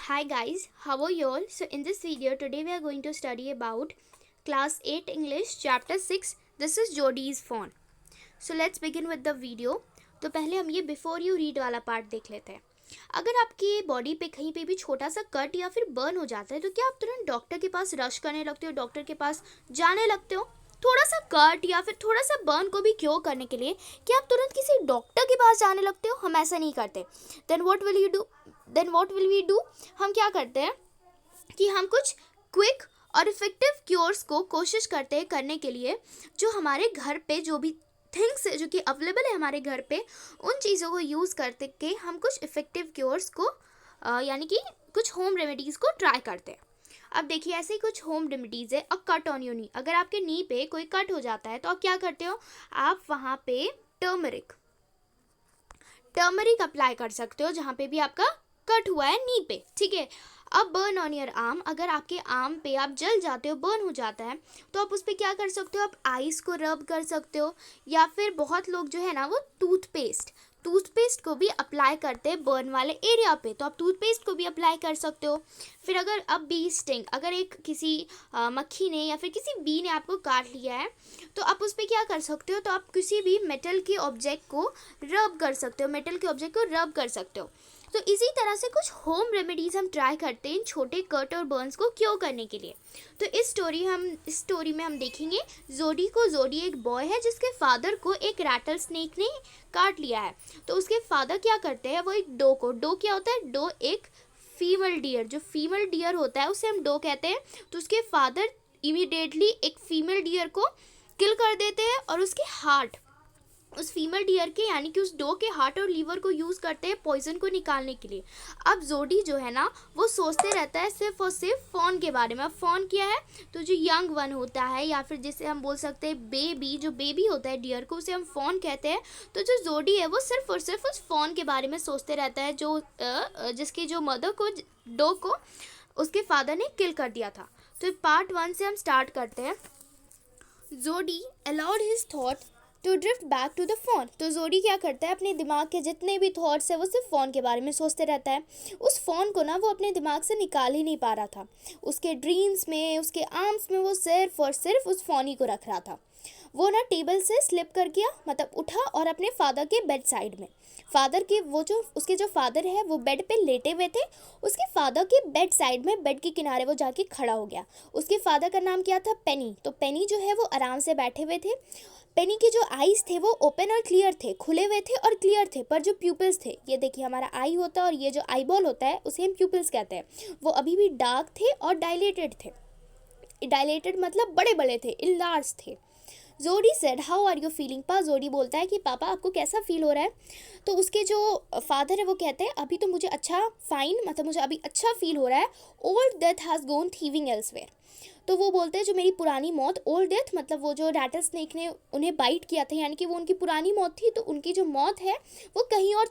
Hi guys, how are you all? So in this video today we are going to study about class 8 English chapter 6. This is Jodi's phone. So let's begin with the video. तो पहले हम ये before you read वाला part देख लेते हैं. अगर आपकी बॉडी पे कहीं पे भी छोटा सा कट या फिर बर्न हो जाता है तो क्या आप तुरंत डॉक्टर के पास रश करने लगते हो, डॉक्टर के पास जाने लगते हो? थोड़ा सा कट या फिर थोड़ा सा बर्न को भी क्योर करने के लिए क्या आप तुरंत किसी डॉक्टर के पास जाने लगते हो? हम ऐसा नहीं करते. Then what will we do? हम क्या करते हैं कि हम कुछ क्विक और इफेक्टिव क्योर्स को कोशिश करते हैं करने के लिए, जो हमारे घर पे जो भी थिंग्स जो कि अवेलेबल है हमारे घर पे, उन चीज़ों को यूज़ करते के हम कुछ इफेक्टिव क्योर्स को यानी कि कुछ होम रेमेडीज़ को ट्राई करते हैं. अब देखिए ऐसे ही कुछ होम रेमेडीज़ है. अ कट ऑन योर नी. अगर आपके नी पे कोई कट हो जाता है तो आप क्या करते हो? आप वहाँ पे टर्मरिक अप्लाई कर सकते हो जहाँ पे भी आपका कट हुआ है नी पे. ठीक है. अब बर्न ऑन योर आर्म. अगर आपके आर्म पे आप जल जाते हो, बर्न हो जाता है, तो आप उस पर क्या कर सकते हो? आप आइस को रब कर सकते हो, या फिर बहुत लोग जो है ना वो टूथपेस्ट को भी अप्लाई करते हैं बर्न वाले एरिया पे, तो आप टूथपेस्ट को भी अप्लाई कर सकते हो. फिर अगर अब बी स्टिंग, अगर एक किसी मक्खी ने या फिर किसी बी ने आपको काट लिया है तो आप उस पर क्या कर सकते हो? तो आप किसी भी मेटल के ऑब्जेक्ट को रब कर सकते हो. तो इसी तरह से कुछ होम रेमेडीज़ हम ट्राई करते हैं इन छोटे कट और बर्न्स को क्योर करने के लिए. तो इस स्टोरी में हम देखेंगे जोडी एक बॉय है जिसके फादर को एक रैटल स्नेक ने काट लिया है. तो उसके फादर क्या करते हैं? वो एक डो क्या होता है? डो एक फीमेल डियर, जो फीमेल डियर होता है उसे हम डो कहते हैं. तो उसके फादर इमीडिएटली एक फीमेल डियर को किल कर देते हैं और उसके हार्ट, उस फीमेल डियर के यानी कि उस डो के हार्ट और लीवर को यूज़ करते हैं पॉइजन को निकालने के लिए. अब जोडी जो है ना वो सोचते रहता है सिर्फ और सिर्फ फॉन के बारे में. अब फॉन क्या है? तो जो यंग वन होता है या फिर जिसे हम बोल सकते हैं बेबी, जो बेबी होता है डियर को, उसे हम फॉन कहते हैं. तो जो जोडी है वो सिर्फ और सिर्फ उस फॉन के बारे में सोचते रहता है जो जिसकी जो मदर को, डो को उसके फादर ने किल कर दिया था. तो पार्ट 1 से हम स्टार्ट करते हैं. Jody allowed his thought to drift back to the fawn. तो जोडी क्या करता है? अपने दिमाग के जितने भी थॉट्स है वो सिर्फ फ़ोन के बारे में सोचते रहता है. उस फ़ोन को ना वो अपने दिमाग से निकाल ही नहीं पा रहा था. उसके ड्रीम्स में, उसके आर्म्स में वो सिर्फ और सिर्फ उस फ़ोन ही को रख रहा था. वो ना टेबल से स्लिप कर गया, मतलब उठा और अपने फादर के बेड साइड में, फादर के वो जो उसके जो फादर है वो बेड पे लेटे हुए थे, उसके फादर के बेड साइड में, बेड के किनारे वो जाके खड़ा हो गया. उसके फादर का नाम क्या था? पेनी. तो पेनी जो है वो आराम से बैठे हुए थे. पेनी के जो आईज थे वो ओपन और क्लियर थे, खुले हुए थे और क्लियर थे, पर जो प्यूपिल्स थे, ये देखिए हमारा आई होता है और ये जो आई बॉल होता है उसे हम प्यूपिल्स कहते हैं, वो अभी भी डार्क थे और डायलेटेड थे. डायलेटेड मतलब बड़े बड़े थे, इनलार्ज थे. Jody said how are you feeling pa. Jody बोलता है कि पापा आपको कैसा फील हो रहा है? तो उसके जो फादर है वो कहते हैं अभी तो मुझे अच्छा फाइन, मतलब मुझे अभी अच्छा फील हो रहा है. Old death has gone thieving elsewhere. तो वो बोलते हैं जो मेरी पुरानी मौत, ओल्ड डेथ मतलब वो जो रैटल स्नेक ने उन्हें बाइट किया था, यानी कि वो उनकी पुरानी मौत थी, तो उनकी जो मौत है वो कहीं और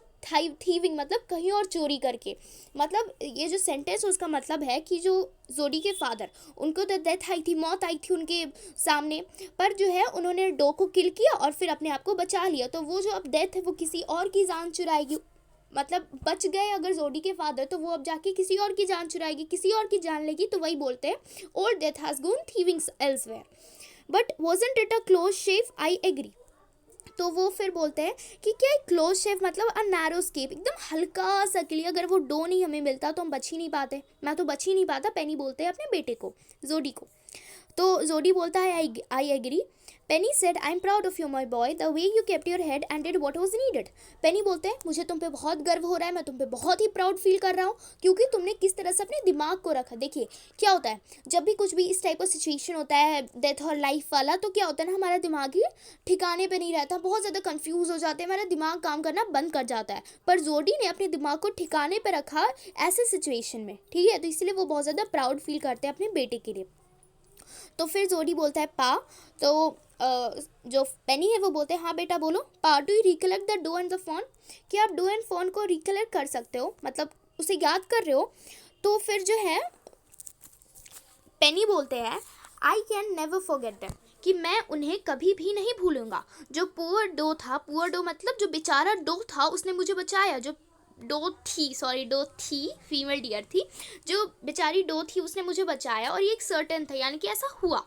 थीविंग मतलब कहीं और चोरी करके, मतलब ये जो सेंटेंस उसका मतलब है कि जो जोडी के फादर, उनको तो डेथ आई थी, मौत आई थी उनके सामने, पर जो है उन्होंने डो को किल किया और फिर अपने आप को बचा लिया. तो वो जो अब डेथ है वो किसी और की जान चुराएगी, मतलब बच गए अगर जोडी के फादर, तो वो अब जाके किसी और की जान चुराएगी, किसी और की जान लेगी. तो वही बोलते हैं old death has gone thieving elsewhere but wasn't it a close shave. I agree. तो वो फिर बोलते हैं कि क्या एक क्लोज शेव मतलब अ नैरो स्केप, एकदम हल्का सा के लिए, अगर वो डो नहीं हमें मिलता तो हम बच ही नहीं पाते, मैं तो बच ही नहीं पाता. पेनी बोलते हैं अपने बेटे को, जोडी को. तो जोडी बोलता है I agree. Penny said I am proud of you my boy, the way you kept your head and did what was needed. Penny बोलते हैं मुझे तुम पे बहुत गर्व हो रहा है, मैं तुम पे बहुत ही प्राउड फील कर रहा हूँ क्योंकि तुमने किस तरह से अपने दिमाग को रखा. देखिए क्या होता है जब भी कुछ भी इस टाइप का सिचुएशन होता है डेथ और लाइफ वाला, तो क्या होता है ना हमारा दिमाग ही ठिकाने पे नहीं रहता, बहुत ज़्यादा कंफ्यूज हो जाते हैं, हमारा दिमाग काम करना बंद कर जाता है. पर जोडी ने अपने दिमाग को ठिकाने पे रखा ऐसे सिचुएशन में, ठीक है, तो इसलिए वो बहुत ज़्यादा प्राउड फील करते हैं अपने बेटे के लिए. तो फिर जोडी बोलता है पा. तो जो पेनी है वो बोलते हैं हाँ बेटा बोलो. Pa do you recollect the doe and the fawn. कि आप डो एंड फोन को रिकलेक्ट कर सकते हो, मतलब उसे याद कर रहे हो. तो फिर जो है पेनी बोलते हैं I can never forget them, कि मैं उन्हें कभी भी नहीं भूलूंगा. जो पुअर डो था, पुअर डो मतलब जो बेचारा डो था, उसने मुझे बचाया. जो डो थी, फीमेल डियर थी, जो बेचारी डो थी उसने मुझे बचाया और ये एक सर्टेन था, यानी कि ऐसा हुआ।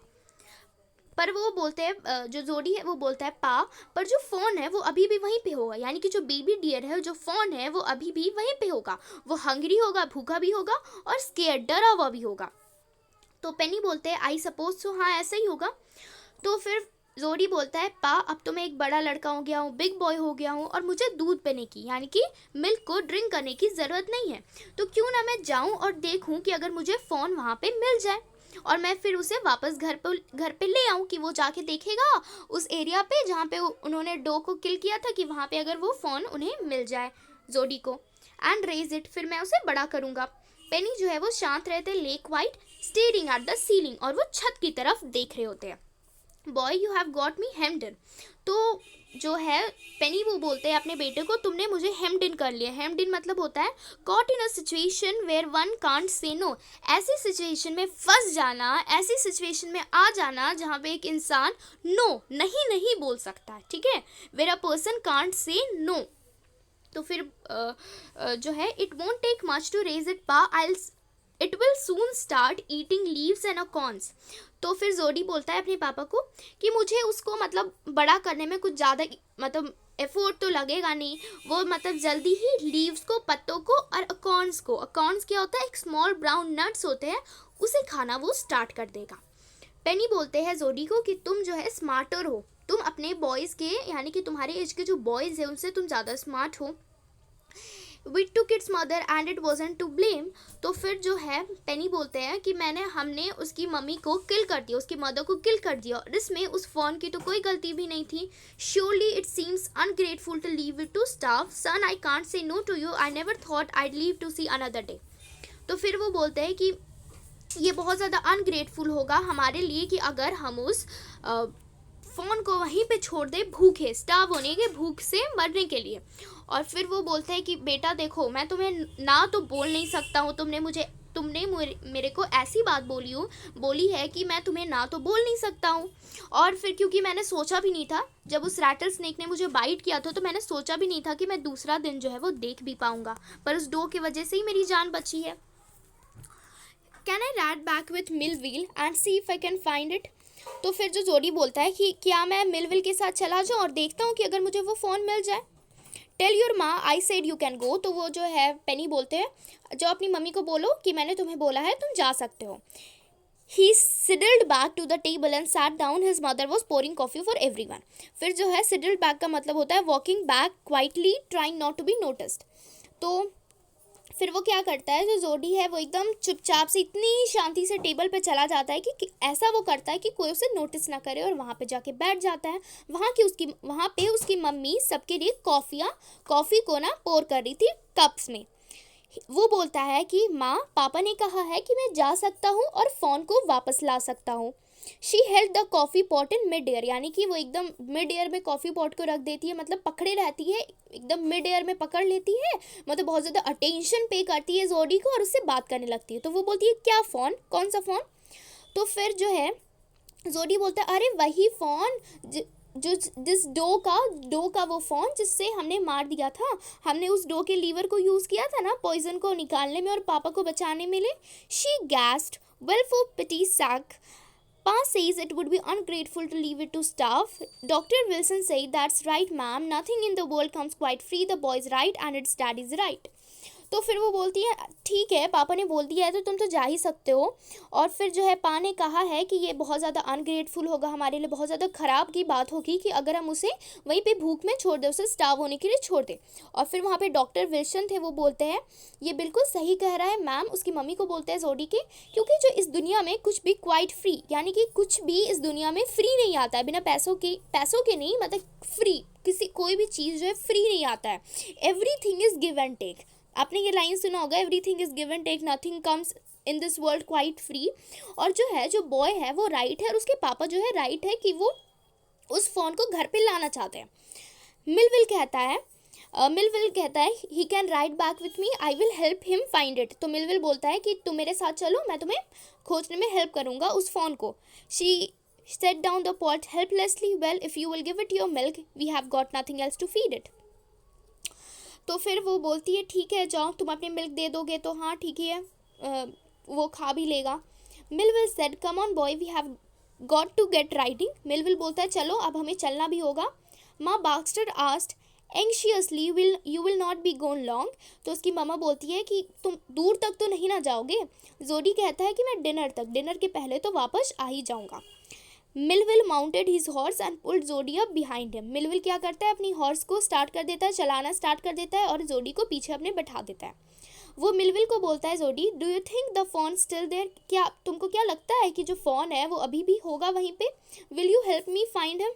पर वो बोलते हैं जो जोडी है वो बोलता है पा, पर जो फ़ोन है वो अभी भी वहीं पे होगा, यानी कि जो बेबी डियर है, जो फ़ोन है वो अभी भी वहीं पे होगा। वो हंग्री होगा, भूखा भी होगा और स्केयर्ड, डरा हुआ भी होगा। तो पेनी बोलते हैं आई सपोज सो, हाँ ऐसा ही होगा। तो फिर जोडी बोलता है पा, अब तो मैं एक बड़ा लड़का हो गया हूँ, बिग बॉय हो गया हूँ और मुझे दूध पीने की, यानी कि मिल्क को ड्रिंक करने की ज़रूरत नहीं है। तो क्यों ना मैं जाऊँ और देखूँ कि अगर मुझे फ़ोन वहाँ पे मिल जाए और मैं फिर उसे वापस घर पे ले आऊँ, कि वो जाके देखेगा उस एरिया पे जहाँ पे उन्होंने डो को किल किया था, कि वहाँ पे अगर वो फ़ोन उन्हें मिल जाए जोडी को, एंड रेज इट, फिर मैं उसे बड़ा करूँगा। पेनी जो है वो शांत रहते, lay quiet staring at the ceiling, और वो छत की तरफ देख रहे होते हैं। Boy you have got me hemmed in. तो जो है पेनी वो बोलते हैं अपने बेटे को, तुमने मुझे हेम्ड इन कर लिया। हेम्ड इन मतलब होता है caught in a situation where one can't say no, ऐसी सिचुएशन में फंस जाना, ऐसी सिचुएशन में आ जाना जहाँ पे एक इंसान नो नहीं बोल सकता है, ठीक है, where a person can't say no. तो फिर जो है it won't take much to raise it pa, it will soon start eating leaves and acorns. तो फिर जोडी बोलता है अपने पापा को कि मुझे उसको मतलब बड़ा करने में कुछ ज़्यादा मतलब एफर्ट तो लगेगा नहीं, वो मतलब जल्दी ही लीव्स को, पत्तों को और अकॉर्न्स को, अकॉर्न्स क्या होता है, एक स्मॉल ब्राउन नट्स होते हैं, उसे खाना वो स्टार्ट कर देगा। पेनी बोलते हैं जोडी को कि तुम जो है स्मार्टर हो, तुम अपने बॉयज़ के, यानी कि तुम्हारे एज के जो बॉयज़ हैं उनसे तुम ज़्यादा स्मार्ट हो। We took its mother and it wasn't to blame। तो फिर जो है पेनी बोलते हैं कि हमने उसकी मम्मी को किल कर दिया, उसकी मदर को किल कर दिया, और इसमें उस फ़ोन की तो कोई गलती भी नहीं थी। Surely it seems ungrateful to leave it to starve। Son, I can't say no to you। I never thought I'd live to see another day। तो फिर वो बोलते हैं कि ये बहुत ज़्यादा अनग्रेटफुल होगा हमारे लिए कि अगर हम उस फ़ोन को वहीं पे छोड़ दे, भूखे, स्टार्व होने के, भूख से मरने के लिए। और फिर वो बोलते हैं कि बेटा देखो, मैं तुम्हें ना तो बोल नहीं सकता हूँ, तुमने मेरे को ऐसी बात बोली है कि मैं तुम्हें ना तो बोल नहीं सकता हूँ। और फिर क्योंकि मैंने सोचा भी नहीं था, जब उस रैटल स्नेक ने मुझे बाइट किया था तो मैंने सोचा भी नहीं था कि मैं दूसरा दिन जो है वो देख भी पाऊँगा, पर उस डो की वजह से ही मेरी जान बची है। Can I rat back with Millville and see if I can find it. तो फिर जो जोडी बोलता है कि क्या मैं मिलविल के साथ चला जाऊँ और देखता हूँ कि अगर मुझे वो फ़ोन मिल जाए। टेल योर माँ I said you can go. तो वो जो है पेनी बोलते हैं, जो अपनी मम्मी को बोलो कि मैंने तुम्हें बोला है तुम जा सकते हो। He sidled back to the table and sat down, his mother was pouring coffee for everyone. फिर जो है सिडल्ड बैक का मतलब होता है walking back quietly trying not to be noticed. तो फिर वो क्या करता है, जो जोडी है वो एकदम चुपचाप से इतनी शांति से टेबल पे चला जाता है कि ऐसा वो करता है कि कोई उसे नोटिस ना करे, और वहाँ पे जाके बैठ जाता है। वहाँ पे उसकी मम्मी सबके लिए कॉफ़ी को ना पोर कर रही थी कप्स में। वो बोलता है कि माँ, पापा ने कहा है कि मैं जा सकता हूँ और फ़ोन को वापस ला सकता हूँ। She held the coffee pot in mid air, यानी कि वो एकदम मिड एयर में कॉफ़ी पॉट को रख देती है, मतलब पकड़े रहती है, एकदम मिड एयर में पकड़ लेती है, मतलब बहुत ज़्यादा अटेंशन पे करती है जोडी को और उससे बात करने लगती है। तो वो बोलती है क्या फ़ोन, कौन सा फ़ोन। तो फिर जो है जोडी बोलता है अरे वही फ़ोन जो जिस डो का वो फ़ोन जिससे हमने मार दिया था, हमने उस डो के लीवर को यूज़ किया था ना पॉइजन को निकालने में और पापा को बचाने में। She guessed, well for pity sake. Pa says it would be ungrateful to leave it to starve. Dr. Wilson said, that's right ma'am, nothing in the world comes quite free, the boy's right and its daddy's right। तो फिर वो बोलती है ठीक है, पापा ने बोल दिया है तो तुम तो जा ही सकते हो। और फिर जो है पा ने कहा है कि ये बहुत ज़्यादा अनग्रेटफुल होगा, हमारे लिए बहुत ज़्यादा ख़राब की बात होगी कि अगर हम उसे वहीं पे भूख में छोड़ दें, उसे स्टार्व होने के लिए छोड़ दें। और फिर वहाँ पे डॉक्टर विल्सन थे, वो बोलते हैं ये बिल्कुल सही कह रहा है मैम, उसकी मम्मी को बोलते हैं जोडी के, क्योंकि जो इस दुनिया में कुछ भी क्वाइट फ्री, यानी कि कुछ भी इस दुनिया में फ्री नहीं आता है, बिना पैसों के नहीं, मतलब फ्री, कोई भी चीज़ जो है फ्री नहीं आता है। Everything is give and take. आपने ये लाइन सुना होगा, everything is give and take, nothing comes in this world quite free. और जो बॉय है वो राइट है और उसके पापा जो है राइट है कि वो उस फ़ोन को घर पे लाना चाहते हैं। मिलविल कहता है he can ride back with me, I will help him find it. तो मिलविल बोलता है कि तुम मेरे साथ चलो, मैं तुम्हें खोजने में हेल्प करूँगा उस फ़ोन को। She set down the pot helplessly, well if you will give it your milk we have got nothing else to feed it। तो फिर वो बोलती है ठीक है जाओ, तुम अपने मिल्क दे दोगे तो हाँ ठीक ही है, वो खा भी लेगा। Millwheel said come on boy we have got to get riding. Millwheel बोलता है चलो अब हमें चलना भी होगा। Ma Baxter asked anxiously you will not be gone long. तो उसकी मम्मा बोलती है कि तुम दूर तक तो नहीं ना जाओगे। जोडी कहता है कि मैं डिनर के पहले तो वापस आ ही जाऊँगा। Millville mounted his horse and pulled जोडी अप बिहाइंड हिम। मिलविल क्या करता है, अपनी हॉर्स को स्टार्ट कर देता है, चलाना स्टार्ट कर देता है और जोडी को पीछे अपने बैठा देता है। वो मिलविल को बोलता है Jody do you think the fawn still there, क्या तुमको क्या लगता है कि जो फ़ोन है वो अभी भी होगा वहीं पे? Will you help me find him,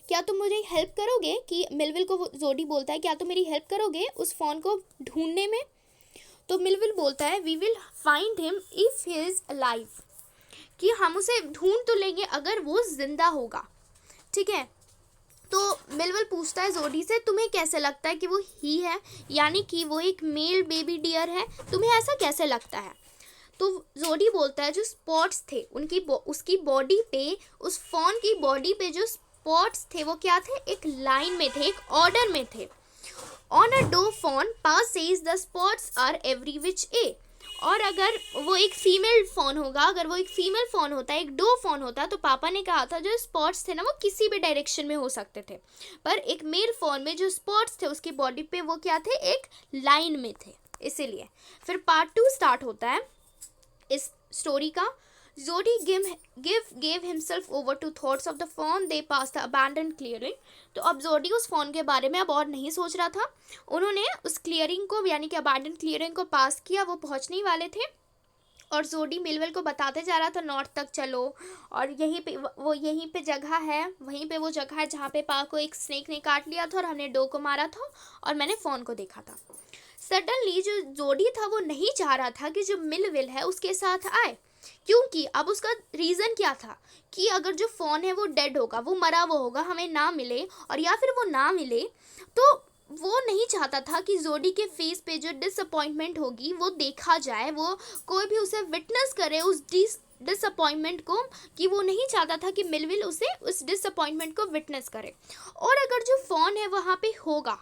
क्या तुम मुझे हेल्प करोगे? कि मिलविल को जोडी बोलता है क्या तुम मेरी हेल्प करोगे उस फ़ोन को ढूंढने में? तो मिलविल बोलता है we will find him if he is alive, कि हम उसे ढूंढ तो लेंगे अगर वो जिंदा होगा, ठीक है। तो मिलविल पूछता है जोडी से तुम्हें कैसे लगता है कि वो ही है, यानी कि वो एक मेल बेबी डियर है, तुम्हें ऐसा कैसे लगता है? तो जोडी बोलता है जो स्पॉट्स थे उसकी बॉडी पे, उस फोन की बॉडी पे जो स्पॉट्स थे वो क्या थे, एक लाइन में थे, एक ऑर्डर में थे। On a doe fawn pass says the spots are every which a. और अगर वो एक फीमेल फ़ोन होगा, अगर वो एक फीमेल फ़ोन होता, एक डो फ़ोन होता, तो पापा ने कहा था जो स्पॉट्स थे ना वो किसी भी डायरेक्शन में हो सकते थे, पर एक मेल फ़ोन में जो स्पॉट्स थे उसकी बॉडी पे वो क्या थे, एक लाइन में थे, इसीलिए। फिर पार्ट 2 स्टार्ट होता है इस स्टोरी का। जोडी gave himself over to thoughts of the phone. They passed the abandoned clearing. तो अब जोडी उस फ़ोन के बारे में अब और नहीं सोच रहा था, उन्होंने उस क्लियरिंग को यानी कि अबैंडन क्लियरिंग को पास किया, वो पहुंचने ही वाले थे। और जोडी मिलविल को बताते जा रहा था नॉर्थ तक चलो, और यहीं पे जगह है, वहीं पे वो जगह है जहाँ पे पा को एक स्नेक ने काट लिया था और हमने डो को मारा था और मैंने फ़ोन को देखा था। सडनली जो जोडी था वो नहीं चाह रहा था कि जो मिलविल है उसके साथ आए, क्योंकि अब उसका रीज़न क्या था कि अगर जो फ़ोन है वो डेड होगा, वो मरा वो होगा, हमें ना मिले, और या फिर वो ना मिले तो वो नहीं चाहता था कि जोडी के फेस पे जो डिसअपॉइंटमेंट होगी वो देखा जाए, वो कोई भी उसे विटनेस करे उस डिसअपॉइंटमेंट को, कि वो नहीं चाहता था कि मिलविल उसे उस डिसअपॉइंटमेंट को विटनेस करे। और अगर जो फ़ोन है वहाँ पे होगा,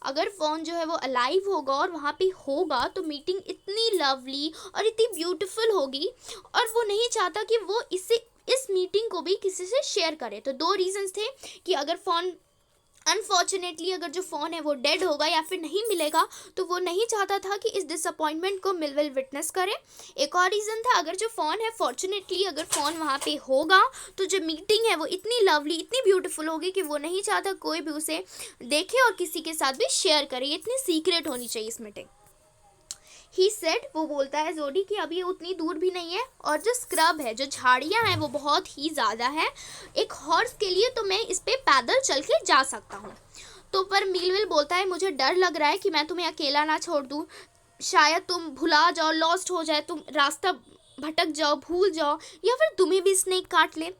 अगर फ़ोन जो है वो अलाइव होगा और वहाँ पे होगा तो मीटिंग इतनी लवली और इतनी ब्यूटीफुल होगी, और वो नहीं चाहता कि वो इस मीटिंग को भी किसी से शेयर करे। तो 2 रीजंस थे कि अगर फ़ोन अनफॉर्चुनेटली अगर जो फ़ोन है वो डेड होगा या फिर नहीं मिलेगा, तो वो नहीं चाहता था कि इस डिसअपॉइंटमेंट को मिलविल विटनेस करे। एक और रीज़न था, अगर जो फ़ोन है फॉर्चुनेटली अगर फ़ोन वहाँ पे होगा तो जो मीटिंग है वो इतनी लवली इतनी ब्यूटीफुल होगी कि वो नहीं चाहता कोई भी उसे देखे और किसी के साथ भी शेयर करे, इतनी सीक्रेट होनी चाहिए इस मीटिंग। ही सेड, वो बोलता है जोडी कि अब ये उतनी दूर भी नहीं है, और जो स्क्रब है, जो झाड़ियाँ हैं वो बहुत ही ज़्यादा है, एक हॉर्स के लिए तो मैं इस पे पैदल चल के जा सकता हूँ। तो पर मिलविल बोलता है मुझे डर लग रहा है कि मैं तुम्हें अकेला ना छोड़ दूँ, शायद तुम भुला जाओ, लॉस्ट हो जाए, तुम रास्ता भटक जाओ, भूल जाओ, या फिर तुम्हें भी स्नेक काट ले।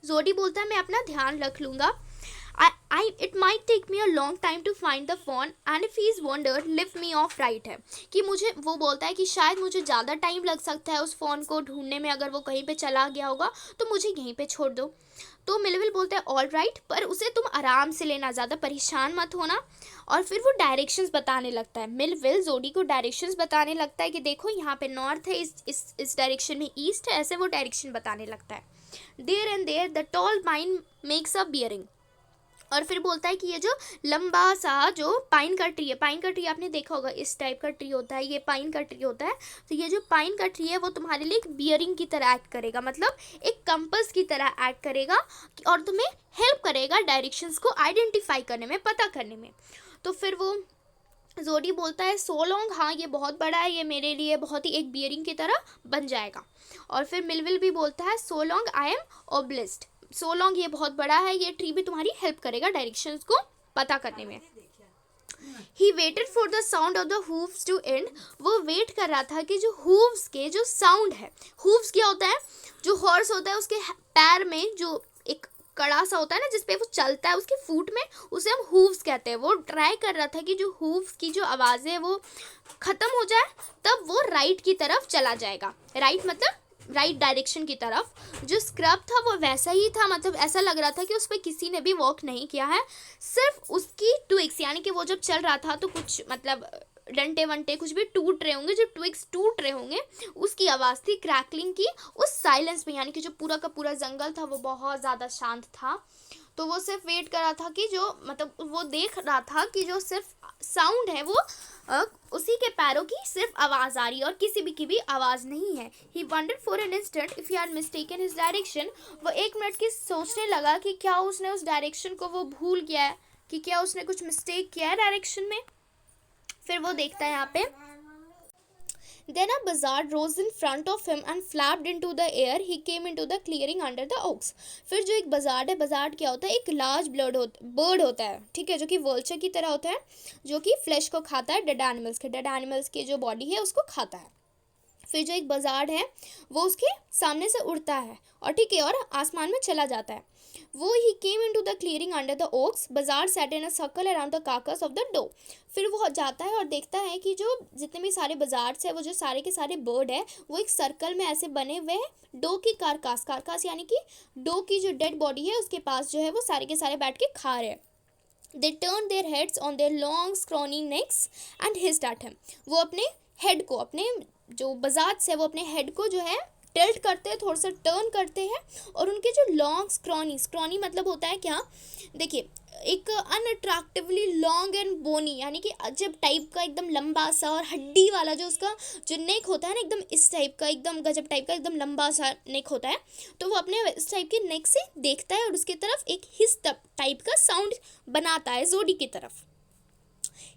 जोडी बोलता है मैं अपना ध्यान रख लूँगा, it might take me a long time to find the phone and if he's wandered lift me off right है, कि मुझे, वो बोलता है कि शायद मुझे ज़्यादा टाइम लग सकता है उस फ़ोन को ढूंढने में, अगर वो कहीं पे चला गया होगा तो मुझे यहीं पे छोड़ दो। तो मिलविल बोलता है ऑल राइट, पर उसे तुम आराम से लेना, ज़्यादा परेशान मत होना। और फिर वो डायरेक्शंस बताने लगता है, मिलविल जोडी को डायरेक्शंस बताने लगता है कि देखो यहाँ पे नॉर्थ है, इस डायरेक्शन में ईस्ट है, ऐसे वो डायरेक्शन बताने लगता है। There and there the tall pine makes a bearing, और फिर बोलता है कि ये जो लंबा सा जो पाइन का ट्री है, पाइन का ट्री आपने देखा होगा, इस टाइप का ट्री होता है, ये पाइन का ट्री होता है। तो ये जो पाइन का ट्री है वो तुम्हारे लिए एक बियरिंग की तरह एक्ट करेगा, मतलब एक कंपास की तरह एक्ट करेगा, और तुम्हें हेल्प करेगा डायरेक्शंस को आइडेंटिफाई करने में, पता करने में। तो फिर वो जोडी बोलता है सो लॉन्ग, हाँ ये बहुत बड़ा है, ये मेरे लिए बहुत ही एक बियरिंग की तरह बन जाएगा। और फिर मिलविल भी बोलता है so long I am obliged, so long ये बहुत बड़ा है, ये ट्री भी तुम्हारी हेल्प करेगा डायरेक्शंस को पता करने में। He waited for the sound of the hooves to end, वो वेट कर रहा था कि जो हूव्स के जो साउंड है, हूव्स क्या होता है, जो हॉर्स होता है उसके पैर में जो एक कड़ा सा होता है ना जिसपे वो चलता है, उसके फूट में, उसे हम हूव्स कहते हैं। वो ट्राई कर रहा था कि जो हूव्स की जो आवाज़ है वो ख़त्म हो जाए, तब वो राइट की तरफ चला जाएगा। राइट मतलब राइट डायरेक्शन की तरफ। जो स्क्रब था वो वैसा ही था, मतलब ऐसा लग रहा था कि उस पर किसी ने भी वॉक नहीं किया है, सिर्फ उसकी ट्विक्स, यानी कि वो जब चल रहा था तो कुछ मतलब डंटे वंटे कुछ भी टूट रहे होंगे, जो ट्विक्स टूट रहे होंगे उसकी आवाज़ थी क्रैकलिंग की उस साइलेंस में। यानी कि जो पूरा का पूरा जंगल था वो बहुत ज़्यादा शांत था। तो वो सिर्फ वेट कर रहा था कि जो मतलब वो देख रहा था कि जो सिर्फ साउंड है वो उसी के पैरों की सिर्फ आवाज़ आ रही है और किसी भी की भी आवाज़ नहीं है। He wondered for an instant if he had mistaken his direction. वो 1 मिनट की सोचने लगा कि क्या उसने उस डायरेक्शन को वो भूल गया है, कि क्या उसने कुछ मिस्टेक किया है डायरेक्शन में। फिर वो देखता है यहाँ पे, Then a buzzard rose in front of him and flapped into the air. He came into the clearing under the oaks. फिर जो एक बजार्ड है, बजार्ड क्या होता है, एक लार्ज बर्ड होता है, ठीक है, जो कि वर्चर की तरह होता है, जो कि फ्लैश को खाता है, डेड एनिमल्स की जो बॉडी है उसको खाता है। फिर जो एक बजार्ड है वो उसके सामने से उड़ता है और ठीक है और आसमान में चला जाता है। वो he came into the clearing under the oaks, buzzard set in a circle around the carcass of the doe. फिर वो जाता है और देखता है कि जो जितने भी सारे बजार्ड्स है, वो जो सारे के सारे बर्ड है, वो एक सर्कल में ऐसे बने हुए हैं डो की कार्कास यानी कि डो की जो डेड बॉडी है उसके पास जो है वो सारे के सारे बैठ के खा रहे हैं। They turned their heads on their long scrawny necks and hissed at him. वो अपने हेड को, अपने जो बजाज है वो अपने हेड को जो है टिल्ट करते हैं, थोड़ा सा टर्न करते हैं और उनके जो लॉन्ग स्क्रॉनी मतलब होता है क्या, देखिए एक अनअट्रैक्टिवली लॉन्ग एंड बोनी, यानी कि अजब टाइप का एकदम लंबा सा और हड्डी वाला जो उसका जो नेक होता है ना, एकदम इस टाइप का, एकदम गजब टाइप का, एकदम लंबा सा नेक होता है। तो वो अपने इस टाइप के नेक से देखता है और उसकी तरफ एक हिस टाइप का साउंड बनाता है जोडी की तरफ।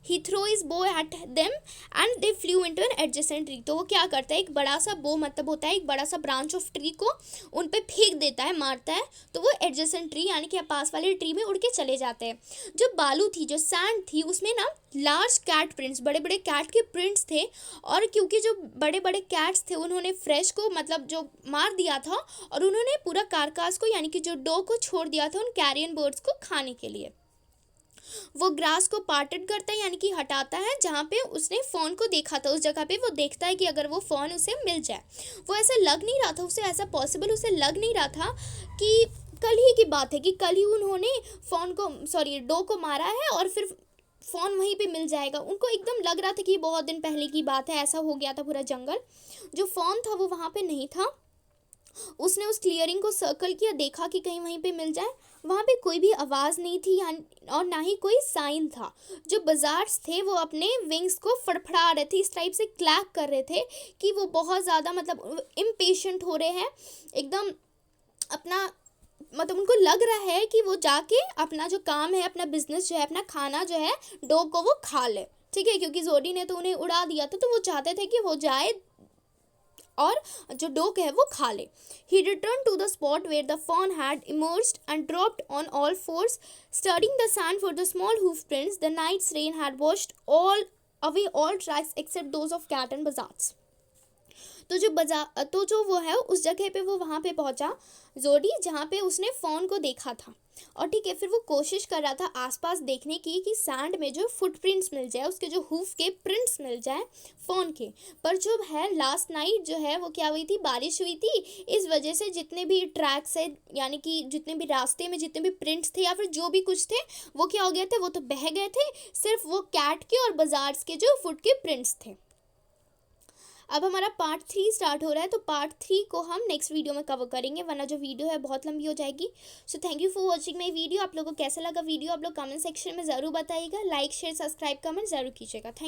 He threw his bow at them and they flew into an adjacent tree. तो वो क्या करता है, एक बड़ा सा बो मतलब होता है एक बड़ा सा ब्रांच ऑफ ट्री को उन पे फेंक देता है, मारता है, तो वो एडजेसेंट ट्री यानी कि पास वाले ट्री में उड़ के चले जाते हैं। जो बालू थी, जो सैंड थी, उसमें ना लार्ज कैट प्रिंट्स, बड़े बड़े कैट के प्रिंट्स थे। और क्योंकि जो बड़े बड़े कैट्स थे उन्होंने फ्रेश को मतलब जो मार दिया था और उन्होंने पूरा कारकास को यानी कि जो डो को छोड़ दिया था उन कैरियन बर्ड्स को खाने के लिए। वो ग्रास को पार्टेड करता है यानी कि हटाता है, जहाँ पे उसने फ़ोन को देखा था उस जगह पे वो देखता है कि अगर वो फ़ोन उसे मिल जाए। वो ऐसा लग नहीं रहा था उसे, ऐसा पॉसिबल उसे लग नहीं रहा था कि कल ही की बात है कि कल ही उन्होंने डो को मारा है और फिर फ़ोन वहीं पे मिल जाएगा। उनको एकदम लग रहा था कि बहुत दिन पहले की बात है, ऐसा हो गया था पूरा जंगल। जो फ़ोन था वो वहाँ पे नहीं था। उसने उस क्लियरिंग को सर्कल किया, देखा कि कहीं वहीं पे मिल जाए। वहाँ पे कोई भी आवाज़ नहीं थी और ना ही कोई साइन था। जो बजार्ड्स थे वो अपने विंग्स को फड़फड़ा रहे थे, इस टाइप से क्लैक कर रहे थे कि वो बहुत ज़्यादा मतलब इम्पेशेंट हो रहे हैं एकदम अपना, मतलब उनको लग रहा है कि वो जाके अपना जो काम है, अपना बिजनेस जो है, अपना खाना जो है डॉग को वो खा ले, ठीक है, क्योंकि जोडी ने तो उन्हें उड़ा दिया था, तो वो चाहते थे कि वो जाए और जो डॉग है वो खा ले। He returned to the spot where the fawn had emerged and dropped on all fours, studying the sand for the small hoof prints. The night's rain had washed away all tracks except those of cat and buzzards. तो जो वो है उस जगह पे वो वहाँ पे पहुँचा जोडी, जहाँ पे उसने फ़ोन को देखा था और ठीक है फिर वो कोशिश कर रहा था आसपास देखने की कि सैंड में जो फुटप्रिंट्स मिल जाए, उसके जो हूफ के प्रिंट्स मिल जाए फ़ोन के। पर जो है लास्ट नाइट जो है वो क्या हुई थी, बारिश हुई थी। इस वजह से जितने भी ट्रैक्स है यानी कि जितने भी रास्ते में जितने भी प्रिंट्स थे या फिर जो भी कुछ थे वो क्या हो गए थे, वो तो बह गए थे। सिर्फ वो कैट के और बाजार्स के जो फुट के प्रिंट्स थे। अब हमारा पार्ट 3 स्टार्ट हो रहा है, तो पार्ट 3 को हम नेक्स्ट वीडियो में कवर करेंगे, वरना जो वीडियो है बहुत लंबी हो जाएगी। So thank you for watching my video. आप लोगों को कैसा लगा वीडियो आप लोग कमेंट सेक्शन में ज़रूर बताइएगा। लाइक शेयर सब्सक्राइब कमेंट ज़रूर कीजिएगा। थैंक